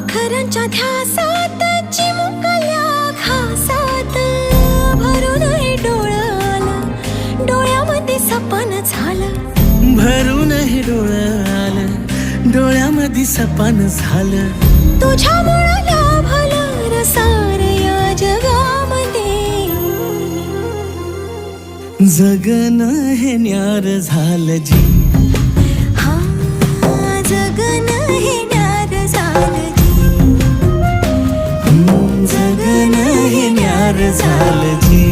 अखरांच्या ध्यासात चिमुकल्या घासात भरून हे डोळं आलं, डोळ्यामध्ये सपन झालं. भरून हे डोळं आलं, डोळ्यामध्ये सपन झालं. तुझ्यामुळं लाभलं रसार या जगामध्ये. जगणं हे न्यार झालं जी. हा जगणं हे न्यार झालं जी. जगणं हे न्यार झालं जी.